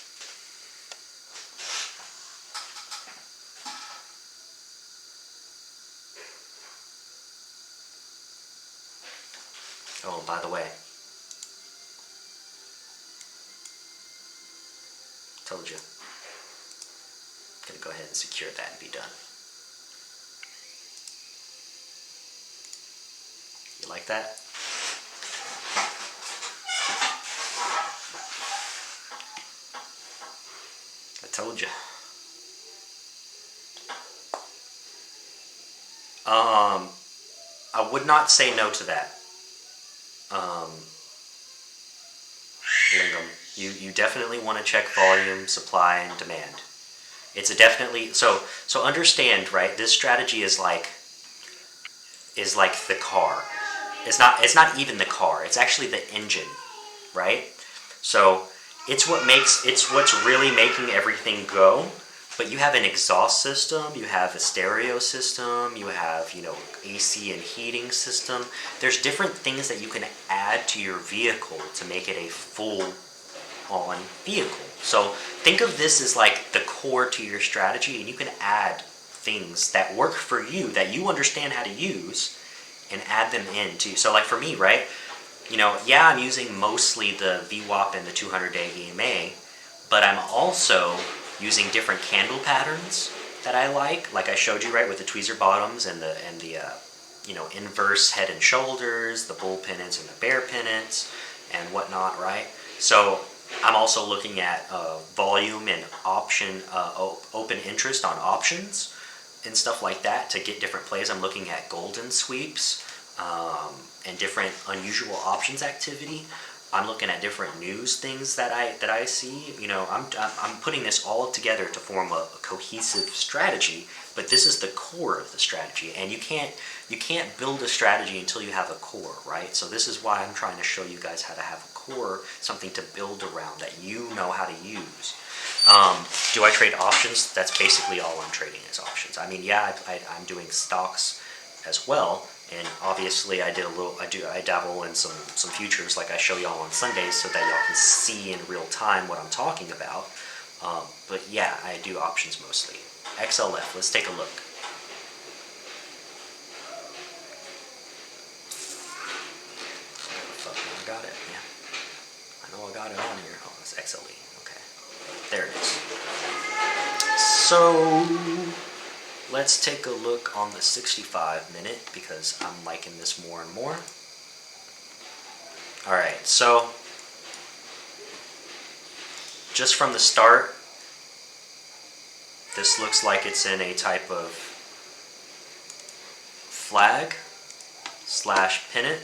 Oh, by the way, told you. I'm gonna go ahead and secure that and be done. You like that? I told you. I would not say no to that. Lingam, you definitely want to check volume, supply, and demand. It's a definitely so understand, right? This strategy is like the car. It's not even the car. It's actually the engine, right? So it's what's really making everything go. But you have an exhaust system, you have a stereo system, you have, you know, AC and heating system. There's different things that you can add to your vehicle to make it a full-on vehicle. So think of this as like the core to your strategy, and you can add things that work for you, that you understand how to use, and add them in too. So like for me, right, you know, yeah, I'm using mostly the VWAP and the 200-day EMA, but I'm also using different candle patterns that I like I showed you, right, with the tweezer bottoms and the you know, inverse head and shoulders, the bull pennants and the bear pennants and whatnot, right? So I'm also looking at volume and option open interest on options and stuff like that to get different plays. I'm looking at golden sweeps and different unusual options activity. I'm looking at different news things that I see. You know, I'm putting this all together to form a cohesive strategy. But this is the core of the strategy, and you can't build a strategy until you have a core, right? So this is why I'm trying to show you guys how to have a core, something to build around that you know how to use. Do I trade options? That's basically all I'm trading is options. I mean, yeah, I'm doing stocks as well. And obviously I dabble in some futures like I show y'all on Sundays so that y'all can see in real time what I'm talking about. But yeah, I do options mostly. XLF, let's take a look. I got it, yeah. I know I got it on here. Oh, it's XLE, okay. There it is. So let's take a look on the 65-minute because I'm liking this more and more. Alright, so just from the start, this looks like it's in a type of flag / pennant.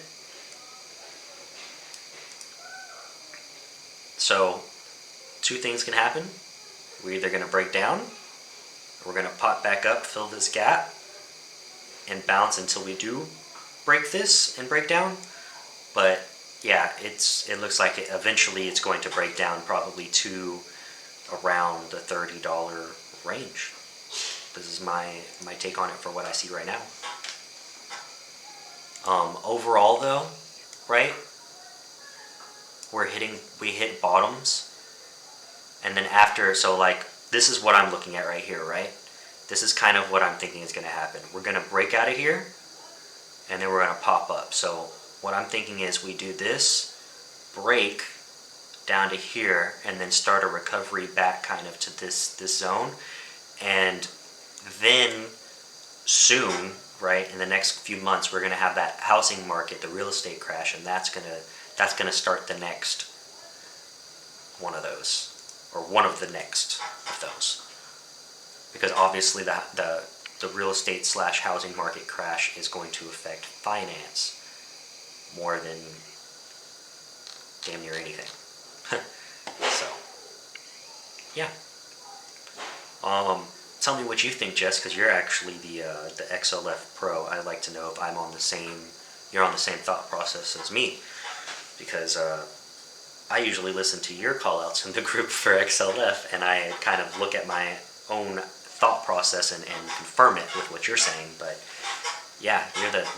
So two things can happen. We're either going to break down, we're going to pop back up, fill this gap, and bounce until we do break this and break down. But yeah, it looks like eventually it's going to break down probably to around the $30 range. This is my take on it for what I see right now. Overall though, right, we hit bottoms, and then after, so like this is what I'm looking at right here, right? this is kind of what I'm thinking is going to happen. We're going to break out of here, and then we're going to pop up. So what I'm thinking is we do this, break down to here, and then start a recovery back kind of to this zone. And then soon, right, in the next few months, we're going to have that housing market, the real estate crash, and that's going to start the next one of those, or one of the next of those. Because obviously the real estate / housing market crash is going to affect finance more than damn near anything. So, yeah. Tell me what you think, Jess, because you're actually the XLF Pro. I'd like to know if you're on the same thought process as me, because I usually listen to your call-outs in the group for XLF, and I kind of look at my own thought process and confirm it with what you're saying. But yeah,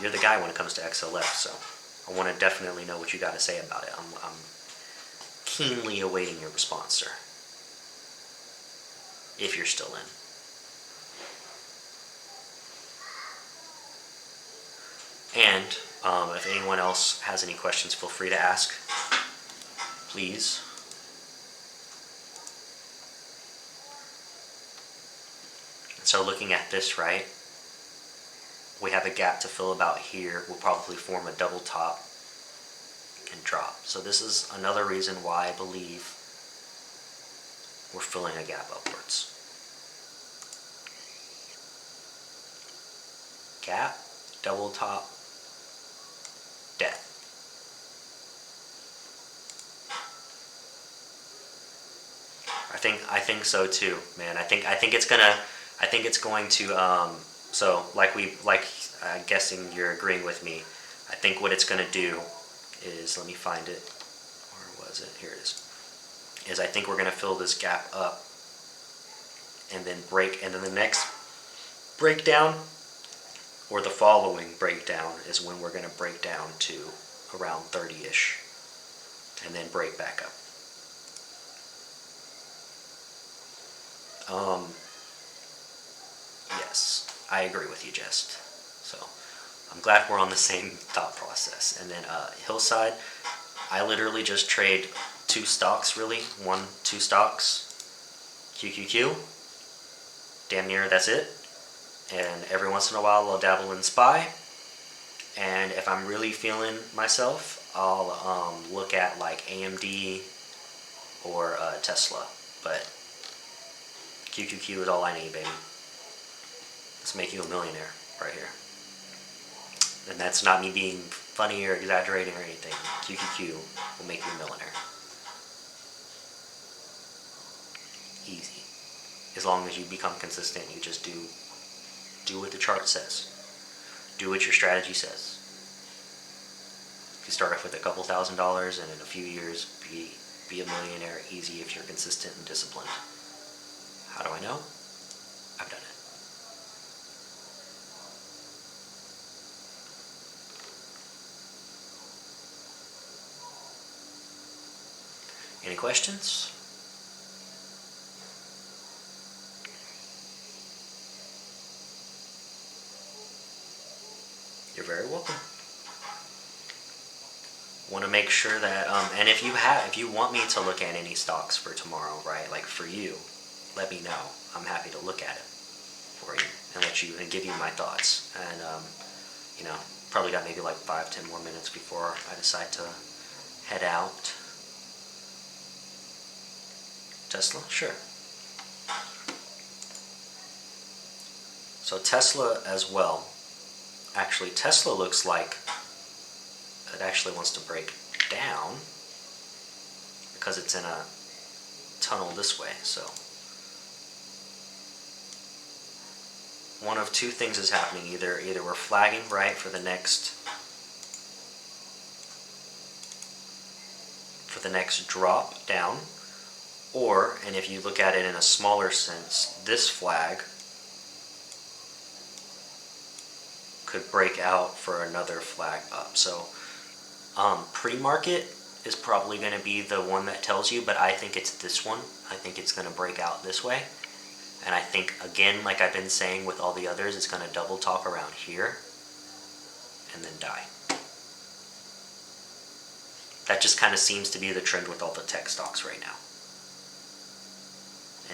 you're the guy when it comes to XLF, so I want to definitely know what you got to say about it. I'm keenly awaiting your response, sir, if you're still in. And if anyone else has any questions, feel free to ask, please. So looking at this, right, we have a gap to fill about here. We'll probably form a double top and drop. So this is another reason why I believe we're filling a gap upwards. Gap, double top, death. I think so too, man. I think it's going to so I'm guessing you're agreeing with me. I think what it's going to do is, let me find it. Where was it? Here it is I think we're going to fill this gap up and then break, and then the next breakdown or the following breakdown is when we're going to break down to around 30-ish and then break back up. Yes, I agree with you, Jess. So I'm glad we're on the same thought process. And then Hillside, I literally just trade 2 stocks, really. 2 stocks, QQQ. Damn near that's it. And every once in a while I'll dabble in SPY. And if I'm really feeling myself, I'll look at like AMD or Tesla. But QQQ is all I need, baby. Let's make you a millionaire right here. And that's not me being funny or exaggerating or anything. QQQ will make you a millionaire. Easy. As long as you become consistent, you just do what the chart says. Do what your strategy says. You start off with a couple $1,000 and in a few years be a millionaire easy if you're consistent and disciplined. How do I know? I've done it. Any questions? You're very welcome. Want to make sure that, and if you want me to look at any stocks for tomorrow, right? Like for you, let me know. I'm happy to look at it for you and give you my thoughts. And probably got maybe like 5-10 more minutes before I decide to head out. Tesla, sure. So Tesla as well. Actually, Tesla looks like it actually wants to break down because it's in a tunnel this way. So one of 2 things is happening. Either we're flagging right for the next drop down, or, and if you look at it in a smaller sense, this flag could break out for another flag up. So pre-market is probably going to be the one that tells you, but I think it's this one. I think it's going to break out this way, And I think, again, like I've been saying with all the others, it's going to double top around here and then die. That just kind of seems to be the trend with all the tech stocks right now.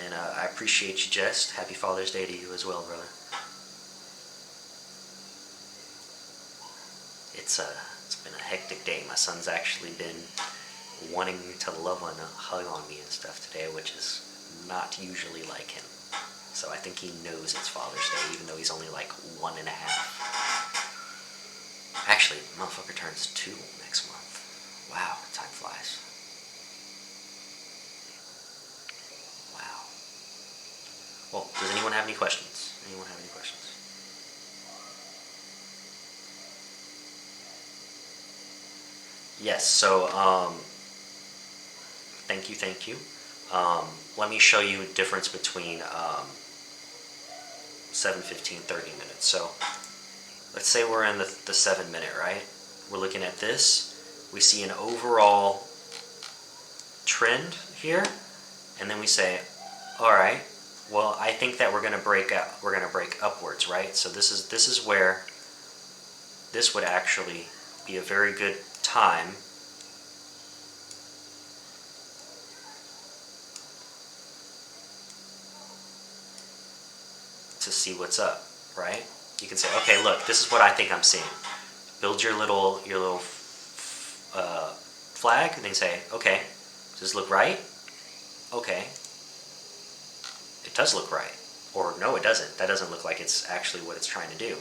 And I appreciate you, Jess. Happy Father's Day to you as well, brother. It's been a hectic day. My son's actually been wanting to love and hug on me and stuff today, which is not usually like him. So I think he knows it's Father's Day, even though he's only like 1.5. Actually, motherfucker turns 2 next month. Wow, time flies. Wow. Well, does anyone have any questions? Anyone have any questions? Yes, so thank you. Let me show you a difference between 7, 15, 30 minutes. So let's say we're in the 7 minute, right? We're looking at this. We see an overall trend here, and then we say, all right, well, I think that we're going to break out. We're going to break upwards, right? So this is where this would actually be a very good time to see what's up, right? You can say, okay, look, this is what I think I'm seeing. Build your little flag, and then say, okay, does this look right? Okay, it does look right. Or no, it doesn't. That doesn't look like it's actually what it's trying to do.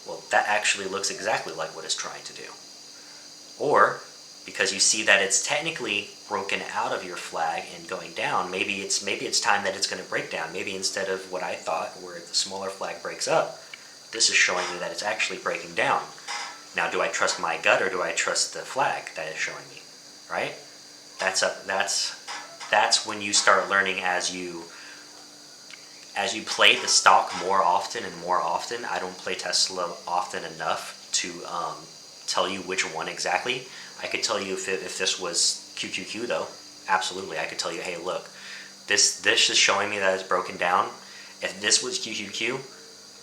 Well, that actually looks exactly like what it's trying to do. Or, because you see that it's technically broken out of your flag and going down, maybe it's time that it's going to break down. Maybe instead of what I thought, where the smaller flag breaks up, this is showing me that it's actually breaking down. Now, do I trust my gut or do I trust the flag that is showing me? Right? That's when you start learning as you play the stock more often and more often. I don't play Tesla often enough to tell you which one exactly. I could tell you if this was QQQ though. Absolutely, I could tell you, hey, look, this is showing me that it's broken down. If this was QQQ,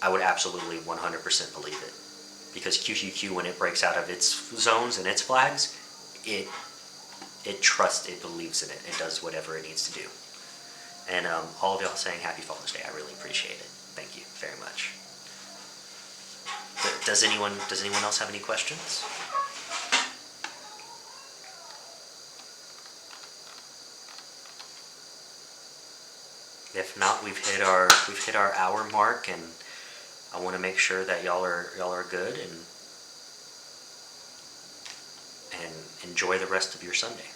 I would absolutely 100% believe it, because QQQ, when it breaks out of its zones and its flags, it trusts, it believes in it, it does whatever it needs to do. And all of y'all saying Happy Father's Day, I really appreciate it. Thank you very much. Does anyone else have any questions? If not, we've hit our hour mark, and I want to make sure that y'all are good and enjoy the rest of your Sunday.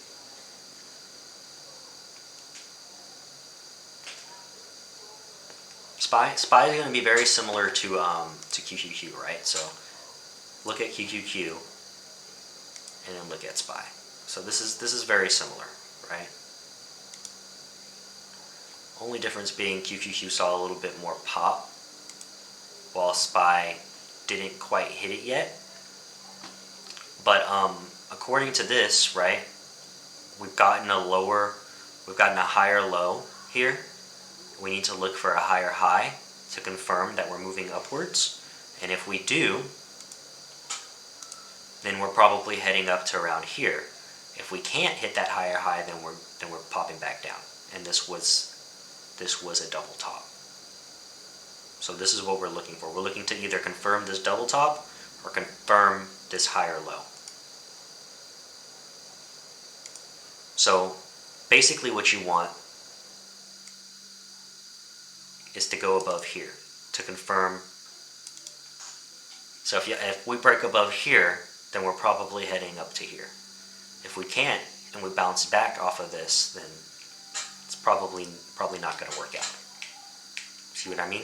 SPY is going to be very similar to QQQ, right? So look at QQQ and then look at SPY. So this is very similar, right? Only difference being QQQ saw a little bit more pop, while SPY didn't quite hit it yet. But according to this, right, we've gotten a higher low here. We need to look for a higher high to confirm that we're moving upwards. And if we do, then we're probably heading up to around here. If we can't hit that higher high, then we're popping back down. And this was a double top. So this is what we're looking for. We're looking to either confirm this double top or confirm this higher low. So basically what you want is to go above here to confirm. So if we break above here, then we're probably heading up to here. If we can't and we bounce back off of this, then it's probably not going to work out. See what I mean?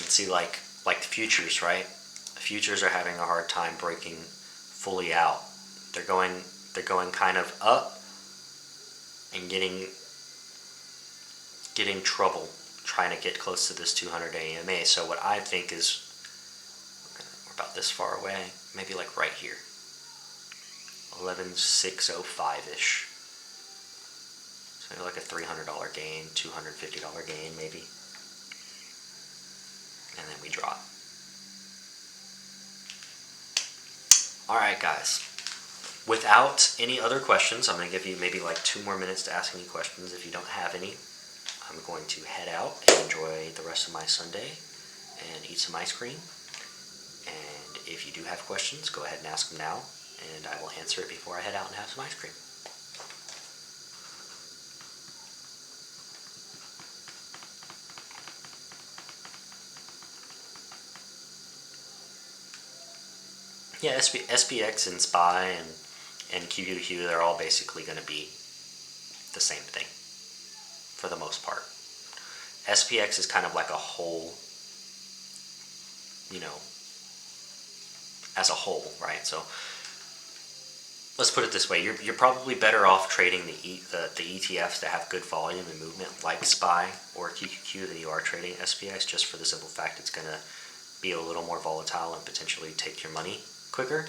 See, like the futures, right? The futures are having a hard time breaking fully out. They're going kind of up, and getting trouble trying to get close to this 200 AMA. So what I think is, we're about this far away, maybe like right here, 11,605-ish. So maybe like a $300 gain, $250 gain maybe, and then we drop. All right, guys. Without any other questions, I'm going to give you maybe like 2 more minutes to ask any questions. If you don't have any, I'm going to head out and enjoy the rest of my Sunday and eat some ice cream. And if you do have questions, go ahead and ask them now, and I will answer it before I head out and have some ice cream. Yeah, SPX and SPY and QQQ, they're all basically going to be the same thing for the most part. SPX is kind of like a whole, as a whole, right? So let's put it this way: you're probably better off trading the ETFs that have good volume and movement, like SPY or QQQ, than you are trading SPX, just for the simple fact it's going to be a little more volatile and potentially take your money quicker.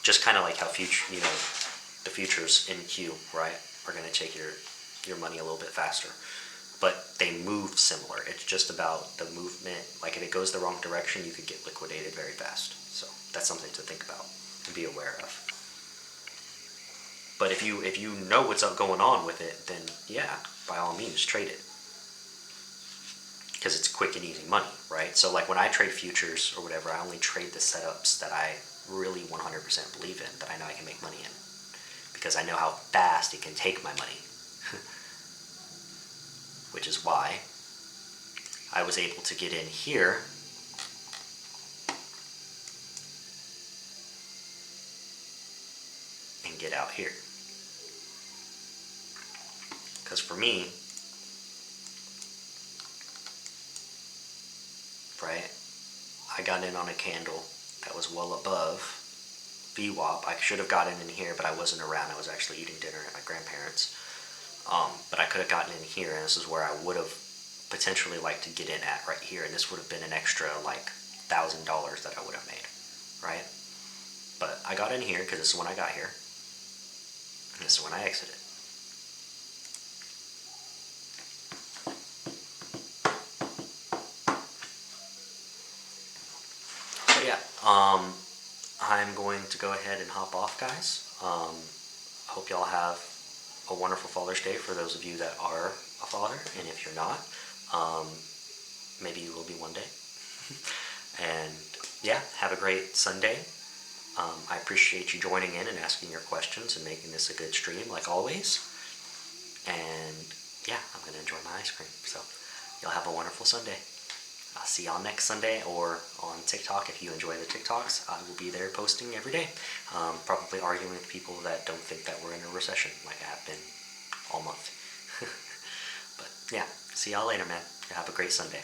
Just kind of like how the futures in Q, right, are going to take your money a little bit faster, but they move similar. It's just about the movement. Like if it goes the wrong direction, you could get liquidated very fast. So that's something to think about and be aware of. But if you know what's going on with it, then yeah, by all means trade it, because it's quick and easy money, right? So like when I trade futures or whatever, I only trade the setups that I really 100% believe in, that I know I can make money in, because I know how fast it can take my money. Which is why I was able to get in here and get out here. Because for me, right, I got in on a candle that was well above VWAP. I should have gotten in here, but I wasn't around. I was actually eating dinner at my grandparents'. But I could have gotten in here, and this is where I would have potentially liked to get in at right here, and this would have been an extra like $1,000 that I would have made, right? But I got in here because this is when I got here, and this is when I exited. So yeah, I'm going to go ahead and hop off, guys. Hope y'all have a wonderful Father's Day for those of you that are a father, and if you're not, maybe you will be one day. And yeah, have a great Sunday. I appreciate you joining in and asking your questions and making this a good stream like always. And yeah, I'm going to enjoy my ice cream. So y'all have a wonderful Sunday. I'll see y'all next Sunday, or on TikTok if you enjoy the TikToks. I will be there posting every day, probably arguing with people that don't think that we're in a recession like I have been all month. But yeah, see y'all later, man. Have a great Sunday.